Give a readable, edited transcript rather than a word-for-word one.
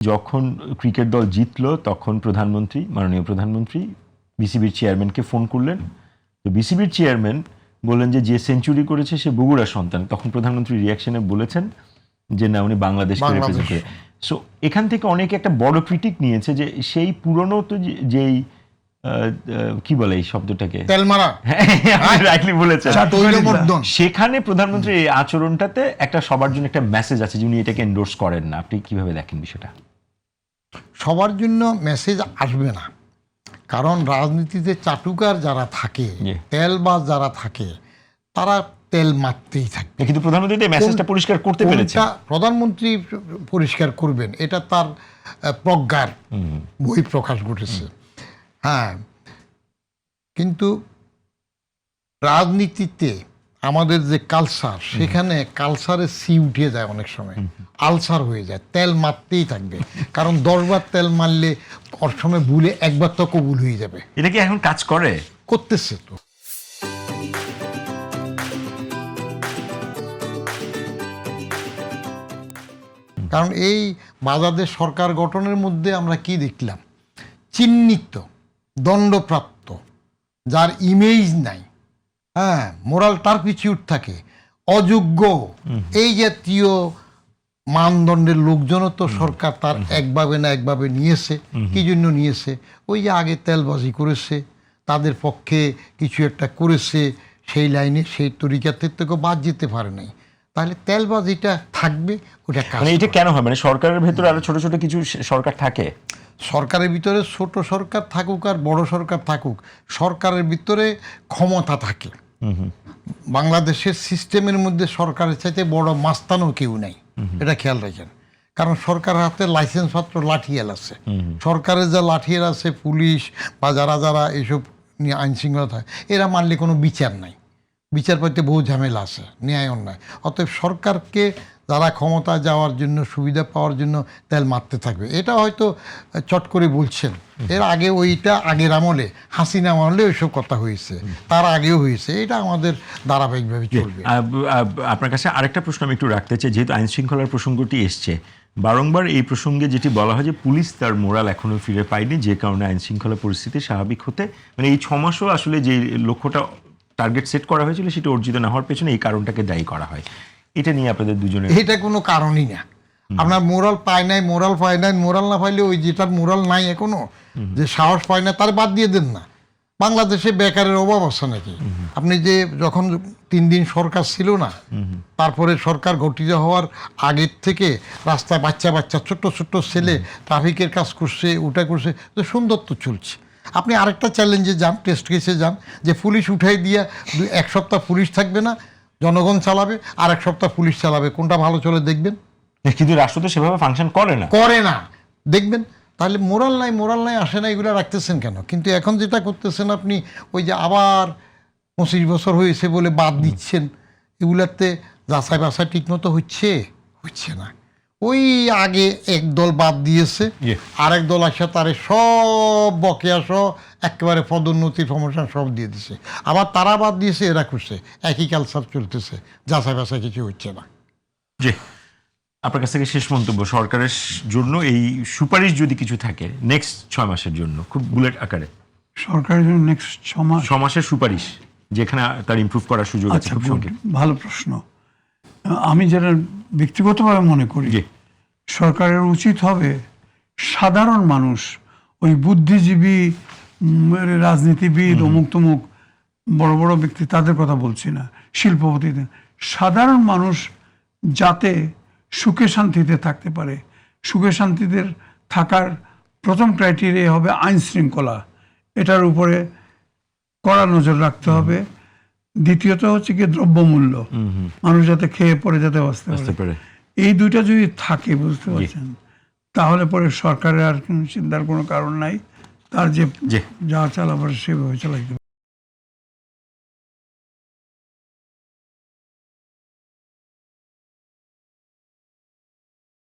যখন ক্রিকেট দল জিতলো তখন মাননীয় প্রধানমন্ত্রী বিসিবির চেয়ারম্যানকে ফোন করলেন। তো বিসিবির চেয়ারম্যান বললেন যে সেঞ্চুরি করেছে সে বগুড়ার সন্তান। তখন প্রধানমন্ত্রী রিয়াকশনে বলেছেন যে না, উনি বাংলাদেশকে রিপ্রেজেন্ট করে। সো এখান থেকে অনেকে একটা বড় ক্রিটিক নিয়েছে যে সেই পুরনো তো যেই কি বলে এই শব্দটাকে, তেলমারা, রাইটলি বলেছেন, সেখানে প্রধানমন্ত্রীর এই আচরণটাতে একটা সবার জন্য একটা মেসেজ আছে যে উনি এটাকে এন্ডোর্স করেন না। আপনি কিভাবে দেখেন বিষয়টা? সবার জন্য মেসেজ আসবে না, কারণ রাজনীতিতে চাটুকার যারা থাকে, তেলবাজ যারা থাকে, তারা তেল মারতেই থাকবে। কিন্তু প্রধানমন্ত্রী এই মেসেজটা পরিষ্কার করতে পেরেছেন। প্রধানমন্ত্রী পরিষ্কার করবেন, এটা তার প্রজ্ঞার বই প্রকাশ ঘটেছে। হ্যাঁ, কিন্তু রাজনীতিতে আমাদের যে কালচার, সেখানে কালচারে সি উঠে যায়, অনেক সময় আলসার হয়ে যায়, তেল মারতেই থাকবে। কারণ 10 বার তেল মারলে ওর সময় ভুলে একবার তো কবুল হয়ে যাবে। এটা কি এখন কাজ করে? করতেছে তো। কারণ এই বাজাদের সরকার গঠনের মধ্যে আমরা কি দেখলাম? চিহ্নিত, দণ্ডপ্রাপ্ত, যার ইমেজ নাই, হ্যাঁ, মোরাল টার্পিচিউড থাকে, অযোগ্য, এই জাতীয় মানদণ্ডের লোকজনও তো সরকার তার একভাবে না একভাবে নিয়েছে। কি জন্য নিয়েছে? ওই যে আগে তেলবাজি করেছে, তাদের পক্ষে কিছু একটা করেছে, সেই লাইনে সেই তরিকাতে থেকে বাদ যেতে পারে নাই। তাহলে তেলবাজিটা থাকবে, ওটা কাজ। এটা কেন হয়? মানে সরকারের ভেতরে আরো ছোট ছোট কিছু সরকার থাকে। সরকারের ভিতরে ছোট সরকার থাকুক আর বড় সরকার থাকুক, সরকারের ভিতরে ক্ষমতা থাকে। বাংলাদেশের সিস্টেমের মধ্যে সরকারের চাইতে বড় মাস্তানও কেউ নাই, এটা খেয়াল রাখেন। কারণ সরকারের হাতে লাইসেন্স পত্র, লাঠিয়াল আছে। সরকারের যা লাঠিয়াল আছে, পুলিশ বা যারা যারা এইসব নিয়ে আইন শৃঙ্খলা থাকে, এরা মানলে কোনো বিচার নাই। বিচার পাইতে বহু ঝামেলা আছে, ন্যায় অন্যায়। অতএব সরকারকে যারা ক্ষমতা যাওয়ার জন্য, সুবিধা পাওয়ার জন্য তেল মারতে থাকবে। এটা হয়তো চট করে বলছেন, এর আগে ওইটা আগের আমলে, হাসিনা আমলে ওইসব কথা হয়েছে, তার আগেও হয়েছে। এটা আমাদের ধারাবাহিকভাবে চলবে। আপনার কাছে আরেকটা প্রশ্ন আমি একটু রাখতে চাই, যেহেতু আইন শৃঙ্খলার প্রসঙ্গটি এসছে বারংবার, এই প্রসঙ্গে যেটি বলা হয় যে পুলিশ তার মোরাল এখনো ফিরে পায়নি, যে কারণে আইন শৃঙ্খলা পরিস্থিতি স্বাভাবিক হতে, মানে এই 6 মাসও আসলে যে লক্ষ্যটা টার্গেট সেট করা হয়েছিল সেটা অর্জিত না হওয়ার পেছনে এই কারণটাকে দায়ী করা হয়। এটা নিয়ে আপনাদের দুজনের, এটা কোনো কারণই না। আপনার মোরাল পায় নাই, মোরাল পায় নাই, মোরাল না পাইলে ওই যেটার মোরাল নাই এখনো, যে সাহস পায় না, তার বাদ দিয়ে দেন না। বাংলাদেশে বেকারের অভাব আছে নাকি? আপনি যে যখন 3 দিন সরকার ছিল না, তারপরে সরকার গঠিত হওয়ার আগের থেকে রাস্তায় বাচ্চা বাচ্চা ছোট্ট ছোট্ট ছেলে ট্রাফিকের কাজ করছে, ওটা করছে, তো সুন্দর তো চলছে। আপনি আরেকটা চ্যালেঞ্জে যান, টেস্ট কেসে যান, যে পুলিশ উঠাই দিয়া 1 সপ্তাহ পুলিশ থাকবে না, জনগণ চালাবে, আর 1 সপ্তাহ পুলিশ চালাবে, কোনটা ভালো চলে দেখবেন। কিন্তু রাষ্ট্র তো সেভাবে ফাংশন করে না, দেখবেন। তাহলে মোরাল নাই আসে না, এগুলো রাখতেছেন কেন? কিন্তু এখন যেটা করতেছেন আপনি, ওই যে আবার 25 বছর হয়েছে বলে বাদ দিচ্ছেন, এগুলাতে যাচাই বাছাই ঠিক মতো হচ্ছে না। ওই আগে এক দল বাদ দিয়েছে, আরেক দল আসে তারে সব বকেয়া সহ একেবারে পদোন্নতি প্রমোশন সব দিয়ে দিছে। আবার তারা বাদ দিয়েছে, এরা করছে, একই কালচার চলতেছে, যাচাই বাছাই কিছু হচ্ছে না। জি, আপনার কাছ থেকে শেষ মন্তব্য, সরকারের জন্য এই সুপারিশ যদি কিছু থাকে নেক্সট 6 মাসের জন্য, খুব বুলেট আকারে সরকারের জন্য নেক্সট 6 মাসের সুপারিশ, যেখানে তার ইমপ্রুভ করার সুযোগ আছে। ভালো প্রশ্ন। আমি যেটা ব্যক্তিগতভাবে মনে করি, সরকারের উচিত হবে সাধারণ মানুষ, ওই বুদ্ধিজীবী, রাজনীতিবিদ, অমুক তমুক বড় বড় ব্যক্তি, তাদের কথা বলছি না, শিল্পপতিদের, সাধারণ মানুষ যাতে সুখে শান্তিতে থাকতে পারে। সুখে শান্তিতে থাকার প্রথম ক্রাইটেরিয়া হবে আইন শৃঙ্খলা, এটার উপরে কড়া নজর রাখতে হবে। দ্বিতীয়ত হচ্ছে কি দ্রব্যমূল্য, মানুষ যাতে খেয়ে পরে যাতে বাঁচতে পারে। এই দুইটা যদি থাকে, বুঝতে পারছেন, তাহলে পরে সরকারের আর চিন্তার কোনো কারণ নাই, তার যে যা চালাবার সেভাবে চালাইতে পারে।